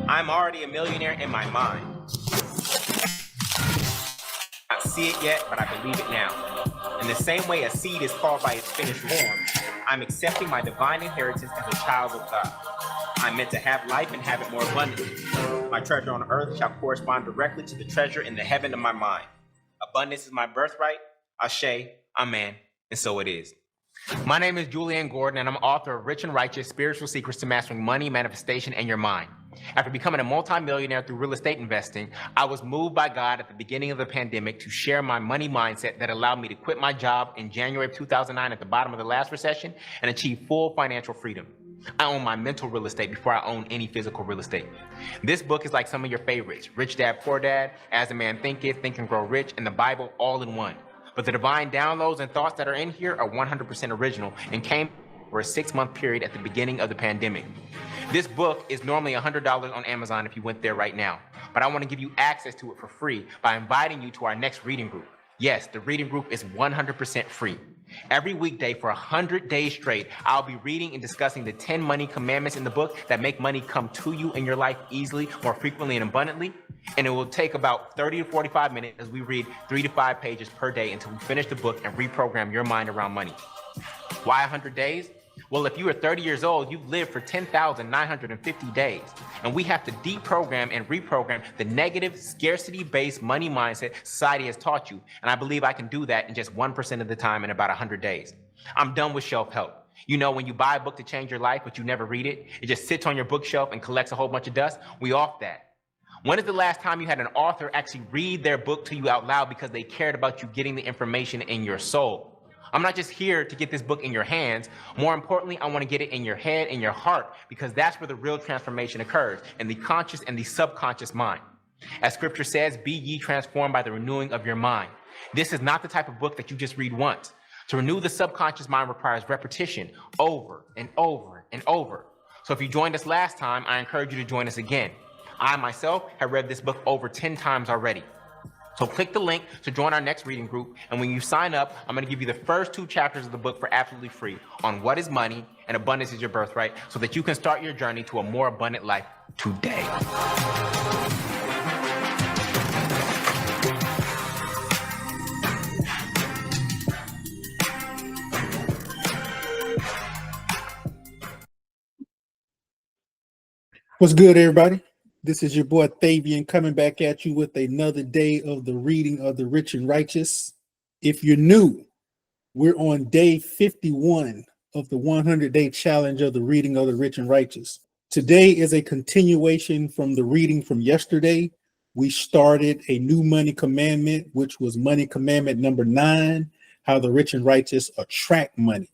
I'm already a millionaire in my mind. I don't see it yet, but I believe it now. In the same way a seed is called by its finished form, I'm accepting my divine inheritance as a child of God. I'm meant to have life and have it more abundantly. My treasure on earth shall correspond directly to the treasure in the heaven of my mind. Abundance is my birthright. Ashe, amen, and so it is. My name is Julian Gordon, and I'm author of Rich and Righteous: Spiritual Secrets to Mastering Money, Manifestation, and Your Mind. After becoming a multimillionaire through real estate investing, I was moved by God at the beginning of the pandemic to share my money mindset that allowed me to quit my job in January of 2009 at the bottom of the last recession and achieve full financial freedom. I own my mental real estate before I own any physical real estate. This book is like some of your favorites: Rich Dad, Poor Dad, As a Man Thinketh, Think and Grow Rich, and the Bible all in one. But the divine downloads and thoughts that are in here are 100% original and came for a 6-month period at the beginning of the pandemic. This book is normally $100 on Amazon if you went there right now, but I want to give you access to it for free by inviting you to our next reading group. Yes, the reading group is 100% free. Every weekday for 100 days straight, I'll be reading and discussing the 10 money commandments in the book that make money come to you in your life easily, more frequently, and abundantly. And it will take about 30 to 45 minutes as we read 3 to 5 pages per day until we finish the book and reprogram your mind around money. Why 100 days? Well, if you are 30 years old, you've lived for 10,950 days. And we have to deprogram and reprogram the negative, scarcity-based money mindset society has taught you. And I believe I can do that in just 1% of the time in about 100 days. I'm done with shelf help. You know, when you buy a book to change your life, but you never read it, it just sits on your bookshelf and collects a whole bunch of dust. We off that. When is the last time you had an author actually read their book to you out loud because they cared about you getting the information in your soul? I'm not just here to get this book in your hands. More importantly, I want to get it in your head and your heart, because that's where the real transformation occurs, in the conscious and the subconscious mind. As scripture says, be ye transformed by the renewing of your mind. This is not the type of book that you just read once. To renew the subconscious mind requires repetition over and over and over. So if you joined us last time, I encourage you to join us again. I myself have read this book over 10 times already. So click the link to join our next reading group, and when you sign up, I'm going to give you the first 2 chapters of the book for absolutely free on what is money and abundance is your birthright, so that you can start your journey to a more abundant life today. What's good, everybody? This is your boy Thavian coming back at you with another day of the reading of the Rich and Righteous. If you're new, we're on day 51 of the 100-day challenge of the reading of the Rich and Righteous. Today is a continuation from the reading from yesterday. We started a new money commandment, which was money commandment number 9, how the rich and righteous attract money.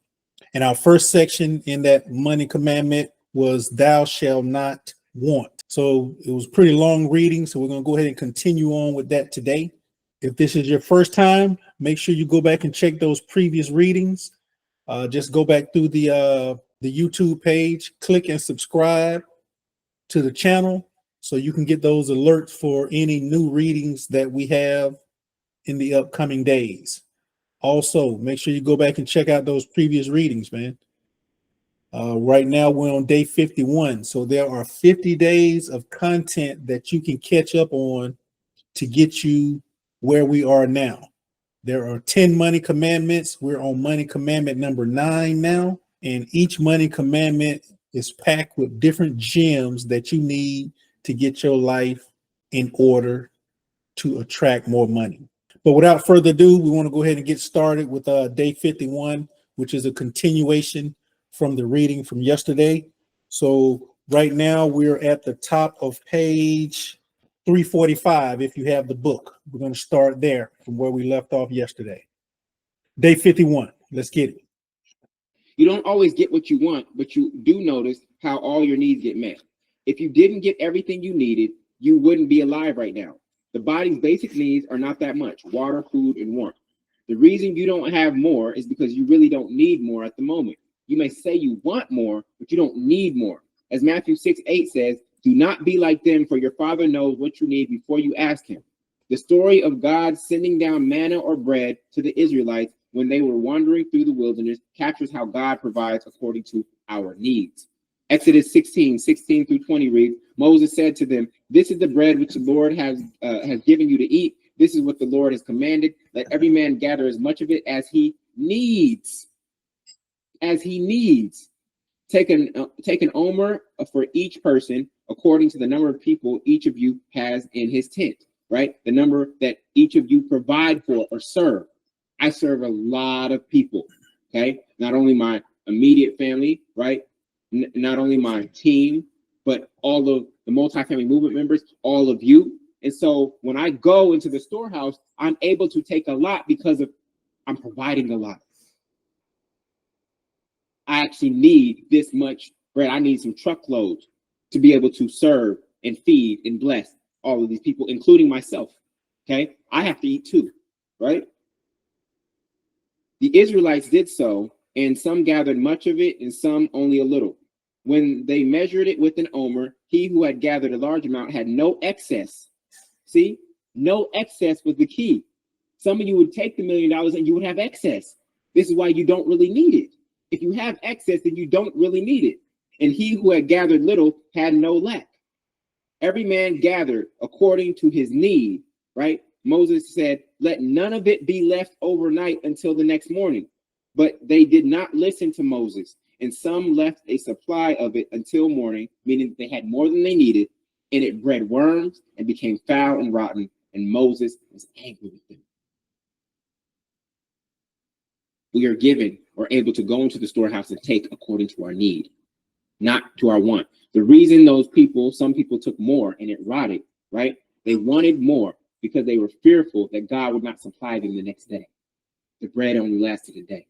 And our first section in that money commandment was thou shalt not want. So it was pretty long reading, so we're going to go ahead and continue on with that today. If this is your first time, make sure you go back and check those previous readings. Just go back through the YouTube page, click and subscribe to the channel so you can get those alerts for any new readings that we have in the upcoming days. Also, make sure you go back and check out those previous readings, man. Right now, we're on day 51. So there are 50 days of content that you can catch up on to get you where we are now. There are 10 money commandments. We're on money commandment number 9 now. And each money commandment is packed with different gems that you need to get your life in order to attract more money. But without further ado, we want to go ahead and get started with day 51, which is a continuation from the reading from yesterday. So right now we're at the top of page 345. If you have the book, we're going to start there from where we left off yesterday. Day 51. Let's get it. You don't always get what you want, but you do notice how all your needs get met. If you didn't get everything you needed, you wouldn't be alive right now. The body's basic needs are not that much: water, food, and warmth. The reason you don't have more is because you really don't need more at the moment. You may say you want more, but you don't need more. As Matthew 6:8 says, do not be like them, for your Father knows what you need before you ask him. The story of God sending down manna or bread to the Israelites when they were wandering through the wilderness captures how God provides according to our needs. Exodus 16 through 20 reads, Moses said to them, this is the bread which the Lord has given you to eat. This is what the Lord has commanded. Let every man gather as much of it as he needs. As he needs. Take an omer for each person according to the number of people each of you has in his tent, right? The number that each of you provide for or serve. I serve a lot of people, okay? Not only my immediate family, right? Not only my team, but all of the multi-family movement members, all of you. And so when I go into the storehouse, I'm able to take a lot because I'm providing a lot. I actually need this much bread. I need some truckloads to be able to serve and feed and bless all of these people, including myself. Okay, I have to eat too, right? The Israelites did so, and some gathered much of it and some only a little. When they measured it with an omer, he who had gathered a large amount had no excess. See, no excess was the key. Some of you would take the $1 million and you would have excess. This is why you don't really need it. If you have excess, then you don't really need it. And he who had gathered little had no lack. Every man gathered according to his need, right? Moses said, let none of it be left overnight until the next morning. But they did not listen to Moses. And some left a supply of it until morning, meaning they had more than they needed. And it bred worms and became foul and rotten. And Moses was angry with them. We are given or able to go into the storehouse and take according to our need, not to our want. The reason some people took more and it rotted, right? They wanted more because they were fearful that God would not supply them the next day. The bread only lasted a day.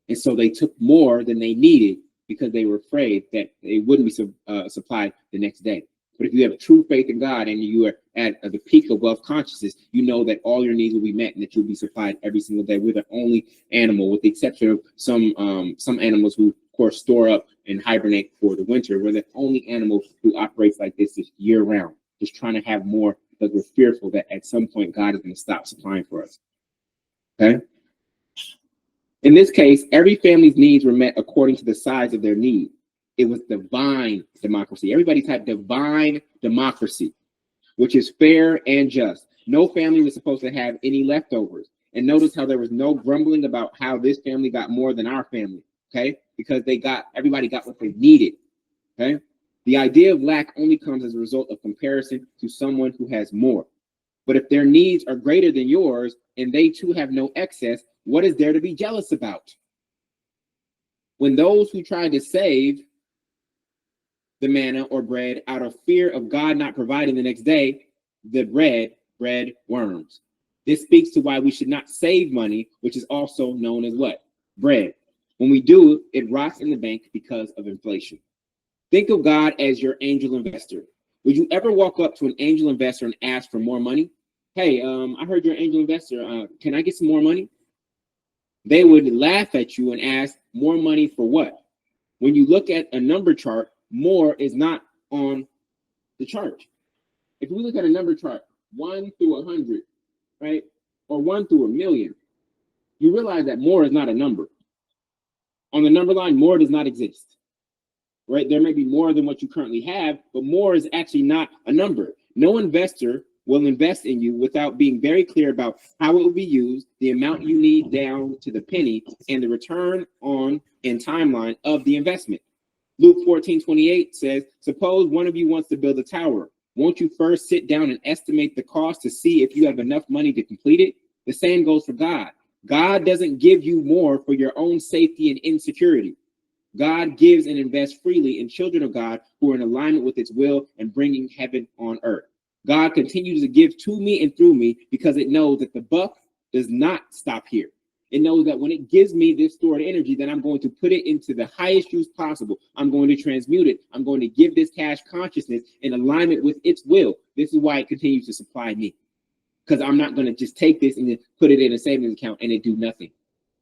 And so they took more than they needed because they were afraid that they wouldn't be supplied the next day. But if you have true faith in God and you are at the peak of wealth consciousness, you know that all your needs will be met and that you'll be supplied every single day. We're the only animal, with the exception of some animals who, of course, store up and hibernate for the winter. We're the only animal who operates like this year round, just trying to have more because we're fearful that at some point God is going to stop supplying for us. Okay? In this case, every family's needs were met according to the size of their need. It was divine democracy. Everybody type divine democracy, which is fair and just. No family was supposed to have any leftovers. And notice how there was no grumbling about how this family got more than our family, okay? Because everybody got what they needed, okay? The idea of lack only comes as a result of comparison to someone who has more. But if their needs are greater than yours and they too have no excess, what is there to be jealous about? When those who tried to save the manna or bread out of fear of God not providing the next day, the bread bred worms. This speaks to why we should not save money, which is also known as what? Bread. When we do, it rots in the bank because of inflation. Think of God as your angel investor. Would you ever walk up to an angel investor and ask for more money? Hey, I heard you're an angel investor. Can I get some more money? They would laugh at you and ask, more money for what? When you look at a number chart, more is not on the chart. If we look at a number chart, 1 through 100, right? Or 1 through 1,000,000, you realize that more is not a number. On the number line, more does not exist, right? There may be more than what you currently have, but more is actually not a number. No investor will invest in you without being very clear about how it will be used, the amount you need down to the penny, and the return on and timeline of the investment. Luke 14:28 says, suppose one of you wants to build a tower. Won't you first sit down and estimate the cost to see if you have enough money to complete it? The same goes for God. God doesn't give you more for your own safety and insecurity. God gives and invests freely in children of God who are in alignment with its will and bringing heaven on earth. God continues to give to me and through me because it knows that the buck does not stop here. It knows that when it gives me this stored energy, then I'm going to put it into the highest use possible. I'm going to transmute it. I'm going to give this cash consciousness in alignment with its will. This is why it continues to supply me. Because I'm not going to just take this and then put it in a savings account and it do nothing,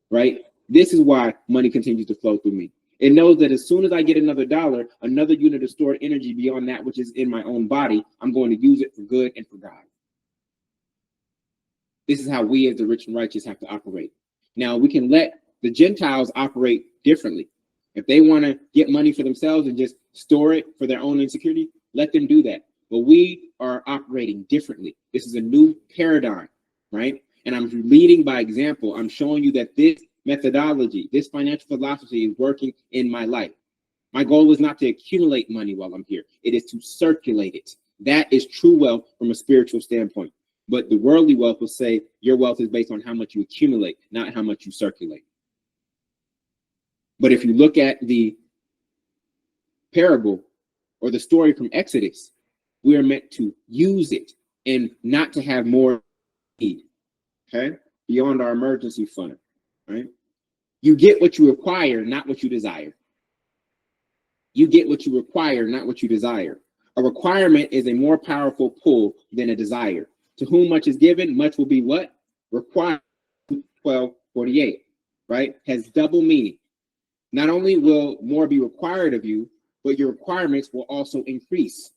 right? This is why money continues to flow through me. It knows that as soon as I get another dollar, another unit of stored energy beyond that which is in my own body, I'm going to use it for good and for God. This is how we as the rich and righteous have to operate. Now, we can let the Gentiles operate differently. If they want to get money for themselves and just store it for their own insecurity, let them do that. But we are operating differently. This is a new paradigm, right? And I'm leading by example. I'm showing you that this methodology, this financial philosophy is working in my life. My goal is not to accumulate money while I'm here. It is to circulate it. That is true wealth from a spiritual standpoint. But the worldly wealth will say your wealth is based on how much you accumulate, not how much you circulate. But if you look at the parable or the story from Exodus, we are meant to use it and not to have more need, okay? Beyond our emergency fund, right? You get what you require, not what you desire. You get what you require, not what you desire. A requirement is a more powerful pull than a desire. To whom much is given, much will be what? Required. 12:48, right? Has double meaning. Not only will more be required of you, but your requirements will also increase.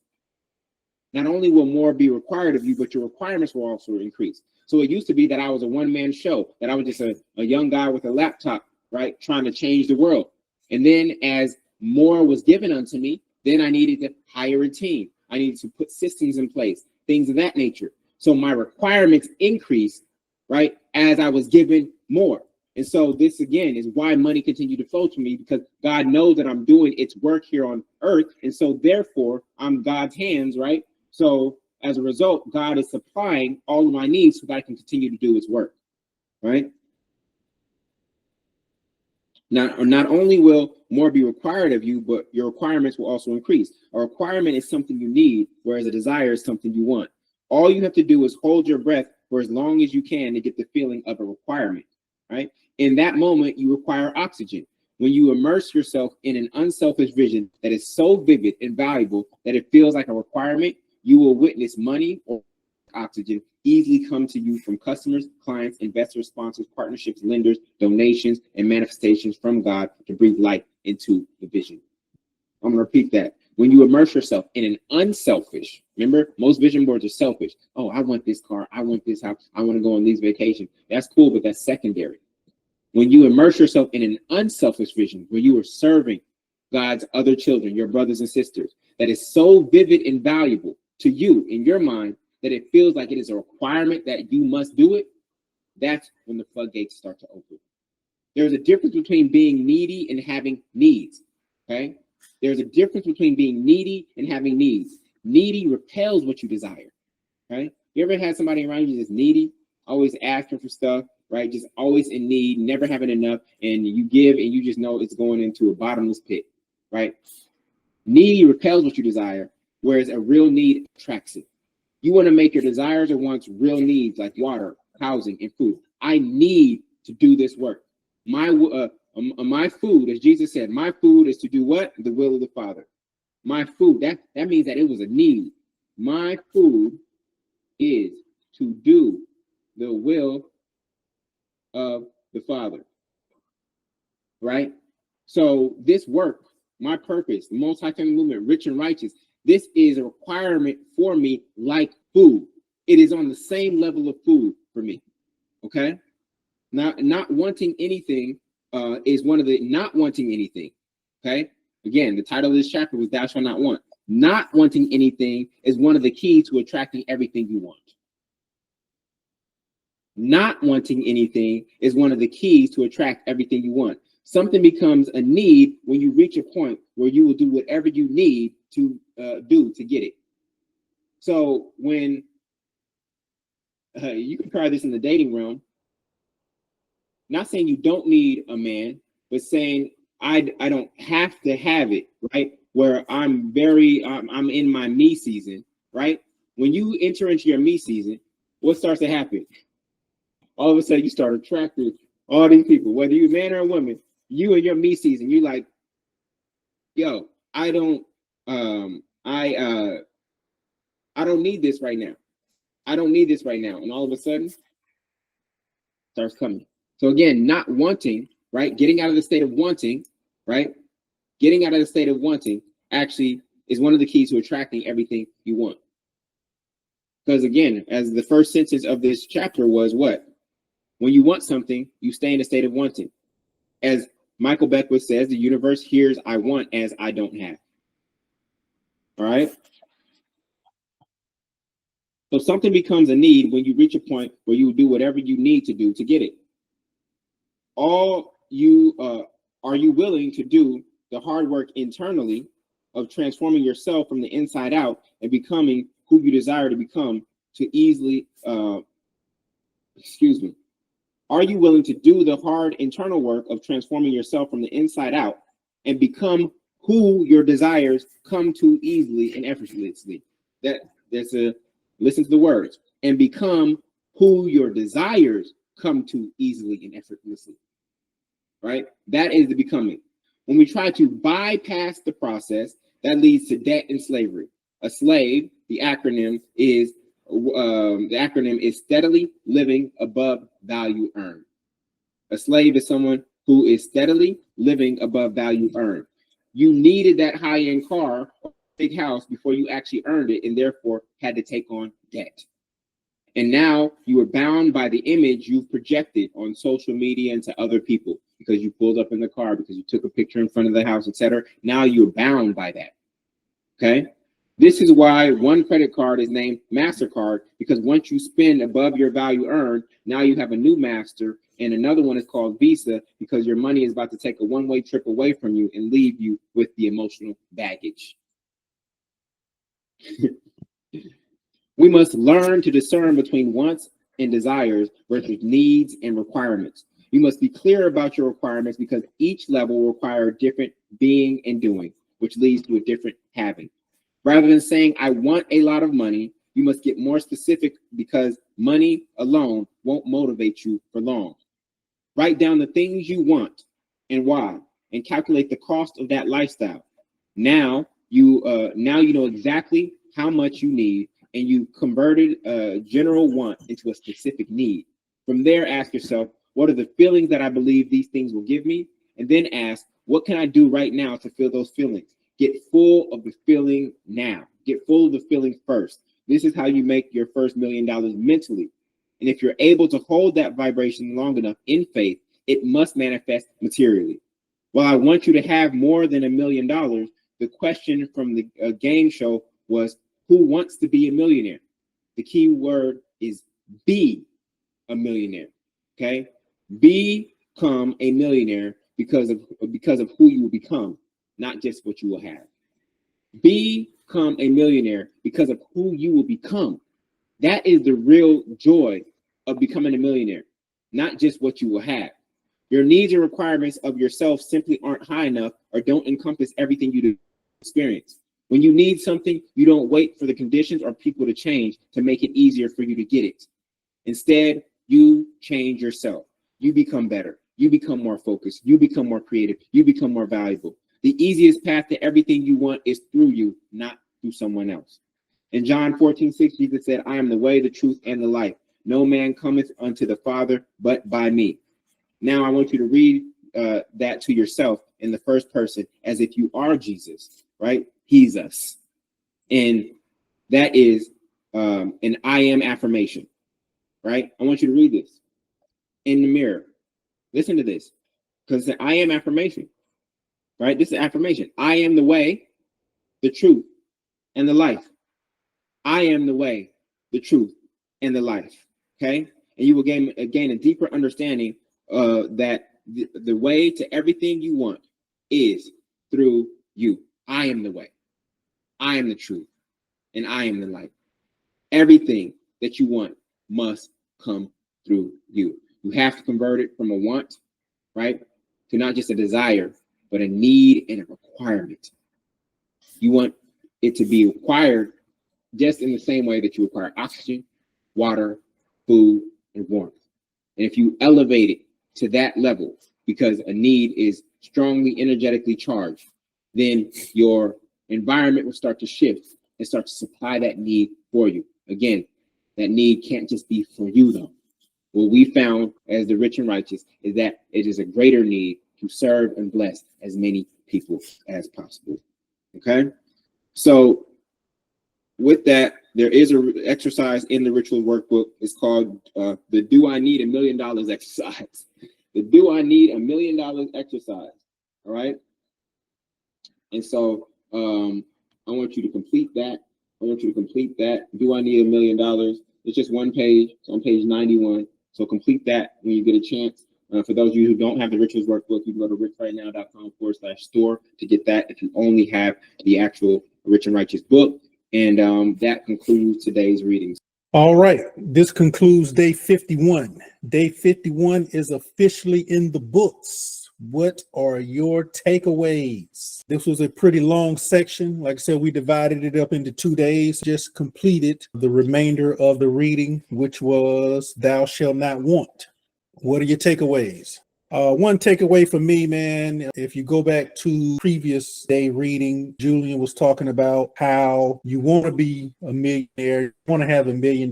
Not only will more be required of you, but your requirements will also increase. So it used to be that I was a one-man show, that I was just a young guy with a laptop, right, trying to change the world. And then as more was given unto me, then I needed to hire a team. I needed to put systems in place, things of that nature. So my requirements increased, right, as I was given more. And so this, again, is why money continued to flow to me, because God knows that I'm doing its work here on earth. And so therefore, I'm God's hands, right? So as a result, God is supplying all of my needs so that I can continue to do his work, right? Not only will more be required of you, but your requirements will also increase. A requirement is something you need, whereas a desire is something you want. All you have to do is hold your breath for as long as you can to get the feeling of a requirement, right? In that moment, you require oxygen. When you immerse yourself in an unselfish vision that is so vivid and valuable that it feels like a requirement, you will witness money or oxygen easily come to you from customers, clients, investors, sponsors, partnerships, lenders, donations, and manifestations from God to breathe life into the vision. I'm going to repeat that. When you immerse yourself in an unselfish, remember, most vision boards are selfish. Oh, I want this car. I want this house. I want to go on these vacations. That's cool, but that's secondary. When you immerse yourself in an unselfish vision where you are serving God's other children, your brothers and sisters, that is so vivid and valuable to you in your mind that it feels like it is a requirement that you must do it, that's when the floodgates start to open. There's a difference between being needy and having needs, okay? There's a difference between being needy and having needs. Needy repels what you desire, right? You ever had somebody around you that's needy, always asking for stuff, right? Just always in need, never having enough, and you give and you just know it's going into a bottomless pit, right? Needy repels what you desire, whereas a real need attracts it. You want to make your desires or wants real needs like water, housing, and food. I need to do this work. My food, as Jesus said, my food is to do what? The will of the Father. My food, that means that it was a need. My food is to do the will of the Father, right? So this work, my purpose, the multi-family movement, rich and righteous, this is a requirement for me like food. It is on the same level of food for me, okay? Not wanting anything is one of the not wanting anything, okay? Again, the title of this chapter was Thou Shalt Not Want. Not wanting anything is one of the keys to attracting everything you want. Not wanting anything is one of the keys to attract everything you want. Something becomes a need when you reach a point where you will do whatever you need to do to get it. So when you can try this in the dating realm, not saying you don't need a man, but saying I don't have to have it, right? Where I'm in my me season, right? When you enter into your me season, what starts to happen? All of a sudden you start attracting all these people, whether you're a man or a woman, you in your me season, you like, yo, I don't need this right now. I don't need this right now. And all of a sudden starts coming. So again, not wanting, right? Getting out of the state of wanting, right? Getting out of the state of wanting actually is one of the keys to attracting everything you want. Because again, as the first sentence of this chapter was what? When you want something, you stay in a state of wanting. As Michael Beckwith says the universe hears I want as I don't have. All right. So something becomes a need when you reach a point where you do whatever you need to do to get it. Are you willing to do the hard work internally of transforming yourself from the inside out and becoming who you desire to become to easily, are you willing to do the hard internal work of transforming yourself from the inside out and become who your desires come to easily and effortlessly? Listen to the words, and become who your desires come to easily and effortlessly, right? That is the becoming. When we try to bypass the process, that leads to debt and slavery. A slave, the acronym is steadily living above value earned. A slave is someone who is steadily living above value earned. You needed that high-end car, big house before you actually earned it, and therefore had to take on debt. And now you are bound by the image you've projected on social media and to other people because you pulled up in the car, because you took a picture in front of the house, etc. Now you're bound by that. Okay. This is why one credit card is named MasterCard, because once you spend above your value earned, now you have a new master, and another one is called Visa, because your money is about to take a one-way trip away from you and leave you with the emotional baggage. We must learn to discern between wants and desires versus needs and requirements. You must be clear about your requirements because each level will require a different being and doing, which leads to a different having. Rather than saying, I want a lot of money, you must get more specific because money alone won't motivate you for long. Write down the things you want and why, and calculate the cost of that lifestyle. Now you know exactly how much you need, and you converted a general want into a specific need. From there, ask yourself, what are the feelings that I believe these things will give me? And then ask, what can I do right now to feel those feelings? Get full of the feeling now. Get full of the feeling first. This is how you make your first $1 million mentally. And if you're able to hold that vibration long enough in faith, it must manifest materially. Well, I want you to have more than $1 million. The question from the game show was, who wants to be a millionaire? The key word is be a millionaire. Okay, become a millionaire because of who you will become, not just what you will have. Become a millionaire because of who you will become. That is the real joy of becoming a millionaire, not just what you will have. Your needs and requirements of yourself simply aren't high enough or don't encompass everything you experience. When you need something, you don't wait for the conditions or people to change to make it easier for you to get it. Instead, you change yourself. You become better. You become more focused. You become more creative. You become more valuable. The easiest path to everything you want is through you, not through someone else. In John 14:6, Jesus said, I am the way, the truth, and the life. No man cometh unto the Father but by me. Now I want you to read that to yourself in the first person as if you are Jesus, right? He's us. And that is an I am affirmation, right? I want you to read this in the mirror. Listen to this, because it's an I am affirmation, right? This is affirmation. I am the way, the truth, and the life. I am the way, the truth, and the life, okay? And you will gain a deeper understanding that the way to everything you want is through you. I am the way. I am the truth, and I am the light. Everything that you want must come through you. You have to convert it from a want, right, to not just a desire, but a need and a requirement. You want it to be acquired just in the same way that you require oxygen, water, food, and warmth. And if you elevate it to that level, because a need is strongly energetically charged, then your environment will start to shift and start to supply that need for you. Again, that need can't just be for you, though. What we found as the rich and righteous is that it is a greater need to serve and bless as many people as possible. Okay? So with that, there is an exercise in the ritual workbook. It's called the Do I Need $1 Million exercise. The Do I Need $1 Million exercise. All right. And so I want you to complete that. I want you to complete that. Do I need $1 million? It's just one page. It's on page 91. So complete that when you get a chance. For those of you who don't have the Rituals Workbook, you can go to richrightnow.com/store to get that if you only have the actual Rich and Righteous book. And that concludes today's readings. All right, this concludes day 51. Day 51 is officially in the books. What are your takeaways? This was a pretty long section. Like I said, we divided it up into 2 days. Just completed the remainder of the reading, which was Thou Shalt Not Want. What are your takeaways? One takeaway for me, man, if you go back to previous day reading, Julian was talking about how you want to be a millionaire, you want to have $1 million,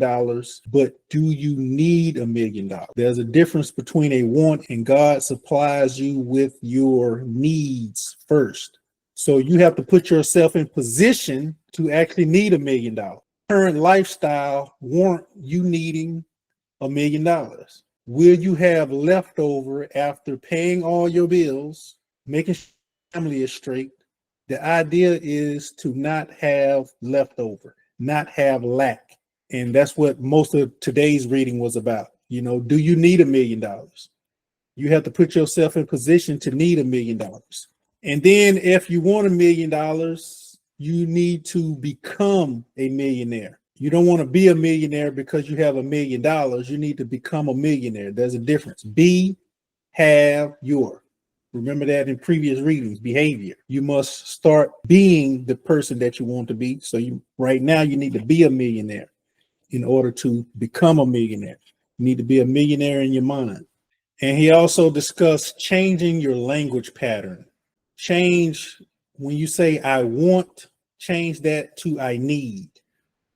but do you need $1 million? There's a difference between a want, and God supplies you with your needs first. So you have to put yourself in position to actually need $1 million. Current lifestyle warrant you needing $1 million. Will you have leftover after paying all your bills, making sure your family is straight? The idea is to not have leftover, not have lack. And that's what most of today's reading was about. You know, do you need $1 million? You have to put yourself in position to need $1 million. And then if you want $1 million, you need to become a millionaire. You don't want to be a millionaire because you have $1 million. You need to become a millionaire. There's a difference. Be, have, your. Remember that in previous readings, behavior. You must start being the person that you want to be. So right now you need to be a millionaire in order to become a millionaire. You need to be a millionaire in your mind. And he also discussed changing your language pattern. Change, when you say I want, change that to I need.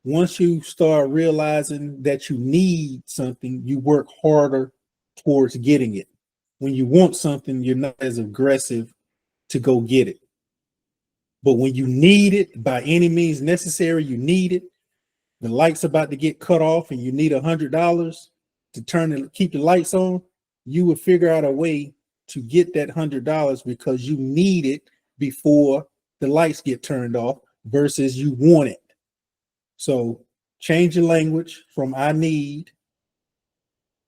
Once you start realizing that you need something, you work harder towards getting it. When you want something, you're not as aggressive to go get it. But when you need it by any means necessary, you need it. The light's about to get cut off and you need $100 to turn and keep the lights on. You would figure out a way to get that $100 because you need it before the lights get turned off versus you want it. So change your language from I need,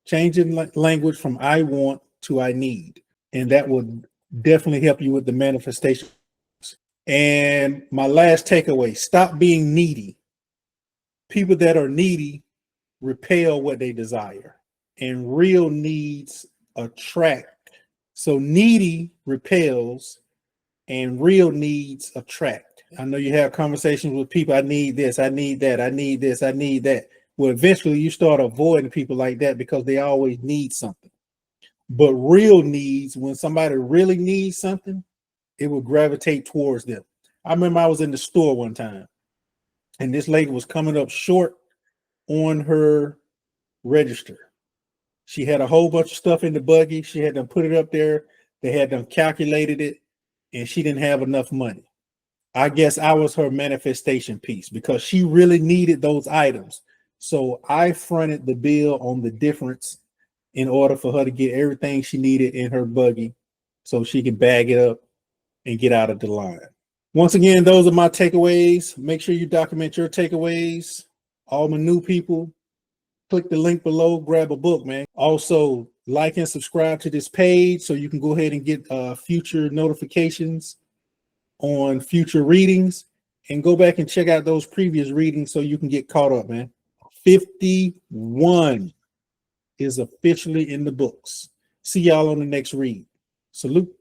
changing language from I want to I need. And that will definitely help you with the manifestation. And my last takeaway, stop being needy. People that are needy repel what they desire, and real needs attract. So needy repels and real needs attract. I know you have conversations with people. I need this, I need that, I need this, I need that. Well, eventually you start avoiding people like that because they always need something. But real needs, when somebody really needs something, it will gravitate towards them. I remember I was in the store one time and this lady was coming up short on her register. She had a whole bunch of stuff in the buggy. She had them put it up there. They had them calculated it and she didn't have enough money. I guess I was her manifestation piece because she really needed those items. So I fronted the bill on the difference in order for her to get everything she needed in her buggy so she could bag it up and get out of the line. Once again, those are my takeaways. Make sure you document your takeaways. All my new people, click the link below, grab a book, man. Also, like and subscribe to this page so you can go ahead and get future notifications on future readings, and go back and check out those previous readings so you can get caught up, man. 51 is officially in the books. See y'all on the next read. Salute.